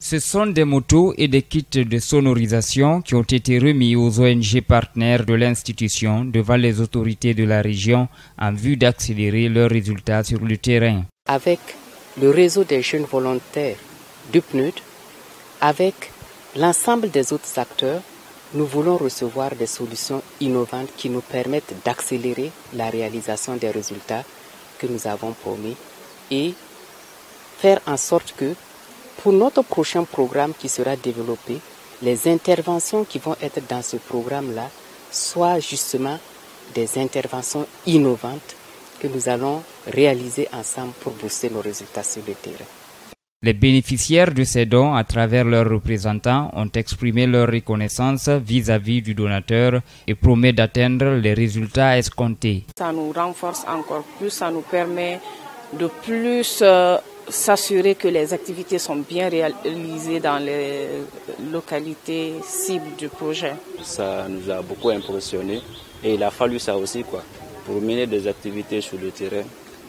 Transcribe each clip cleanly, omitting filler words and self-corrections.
Ce sont des motos et des kits de sonorisation qui ont été remis aux ONG partenaires de l'institution devant les autorités de la région en vue d'accélérer leurs résultats sur le terrain. Avec le réseau des jeunes volontaires du PNUD, avec l'ensemble des autres acteurs, nous voulons recevoir des solutions innovantes qui nous permettent d'accélérer la réalisation des résultats que nous avons promis et faire en sorte que pour notre prochain programme qui sera développé, les interventions qui vont être dans ce programme-là soient justement des interventions innovantes que nous allons réaliser ensemble pour booster nos résultats sur le terrain. Les bénéficiaires de ces dons, à travers leurs représentants, ont exprimé leur reconnaissance vis-à-vis du donateur et promettent d'atteindre les résultats escomptés. Ça nous renforce encore plus, ça nous permet de plus s'assurer que les activités sont bien réalisées dans les localités cibles du projet. Ça nous a beaucoup impressionnés et il a fallu ça aussi pour mener des activités sur le terrain.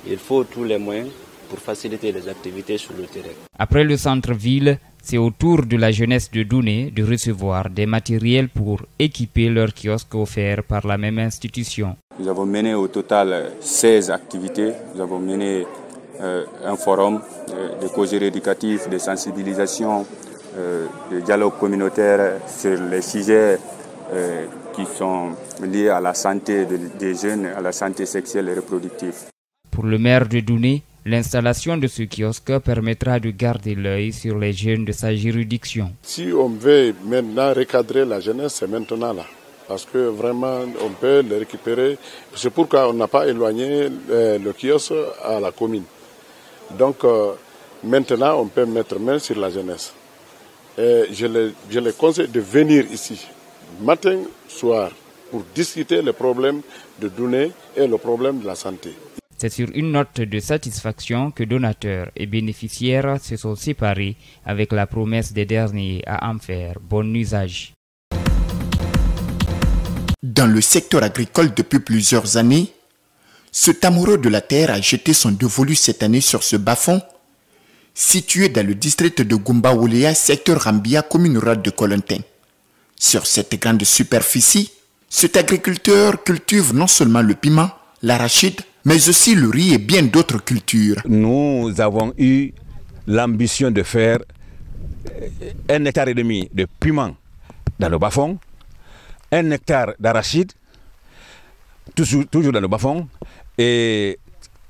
Il faut tous les moyens pour faciliter les activités sur le terrain. Après le centre-ville, c'est au tour de la jeunesse de Douné de recevoir des matériels pour équiper leurs kiosques offerts par la même institution. Nous avons mené au total 16 activités. Nous avons mené un forum de causerie éducative, de sensibilisation, de dialogue communautaire sur les sujets qui sont liés à la santé des jeunes, à la santé sexuelle et reproductive. Pour le maire de Douné, l'installation de ce kiosque permettra de garder l'œil sur les jeunes de sa juridiction. Si on veut maintenant recadrer la jeunesse, c'est maintenant là. Parce que vraiment, on peut les récupérer. C'est pourquoi on n'a pas éloigné le kiosque à la commune. Donc maintenant, on peut mettre main sur la jeunesse. Et je les conseille de venir ici, matin, soir, pour discuter les problèmes de Douné et le problème de la santé. C'est sur une note de satisfaction que donateurs et bénéficiaires se sont séparés avec la promesse des derniers à en faire bon usage. Dans le secteur agricole depuis plusieurs années, cet amoureux de la terre a jeté son dévolu cette année sur ce bas-fond, situé dans le district de Goumba-Ouléa, secteur Rambia, commune rurale de Colentin. Sur cette grande superficie, cet agriculteur cultive non seulement le piment, l'arachide, mais aussi le riz et bien d'autres cultures. Nous avons eu l'ambition de faire 1,5 hectare de piment dans le bas-fond, 1 hectare d'arachide, toujours dans le bas-fond, et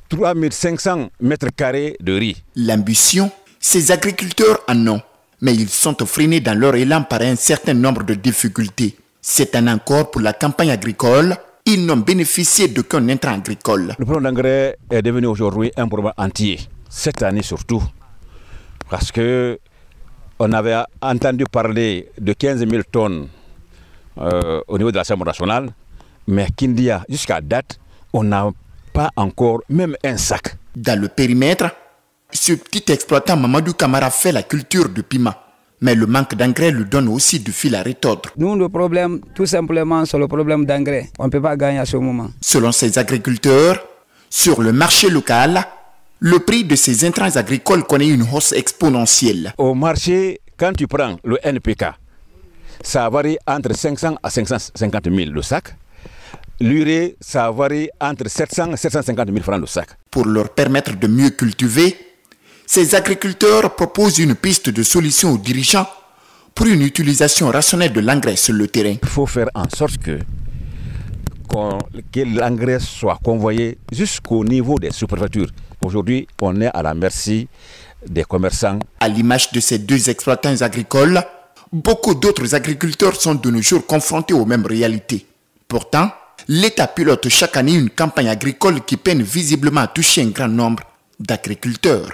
3500 mètres carrés de riz. L'ambition, ces agriculteurs en ont, mais ils sont freinés dans leur élan par un certain nombre de difficultés. C'est un encore pour la campagne agricole. Ils n'ont bénéficié d'aucun intrant agricole. Le problème d'engrais est devenu aujourd'hui un problème entier, cette année surtout, parce que on avait entendu parler de 15 000 tonnes au niveau de l'Assemblée nationale, mais Kindia, jusqu'à date, on n'a pas encore même un sac. Dans le périmètre, ce petit exploitant Mamadou Kamara fait la culture du piment. Mais le manque d'engrais lui donne aussi du fil à retordre. Nous, le problème, tout simplement, c'est le problème d'engrais. On ne peut pas gagner à ce moment. Selon ces agriculteurs, sur le marché local, le prix de ces intrants agricoles connaît une hausse exponentielle. Au marché, quand tu prends le NPK, ça varie entre 500 à 550 000 le sac. L'urée, ça varie entre 700 et 750 000 francs le sac. Pour leur permettre de mieux cultiver, ces agriculteurs proposent une piste de solution aux dirigeants pour une utilisation rationnelle de l'engrais sur le terrain. Il faut faire en sorte que l'engrais soit convoyé jusqu'au niveau des sous-préfectures. Aujourd'hui, on est à la merci des commerçants. À l'image de ces deux exploitants agricoles, beaucoup d'autres agriculteurs sont de nos jours confrontés aux mêmes réalités. Pourtant, l'État pilote chaque année une campagne agricole qui peine visiblement à toucher un grand nombre d'agriculteurs.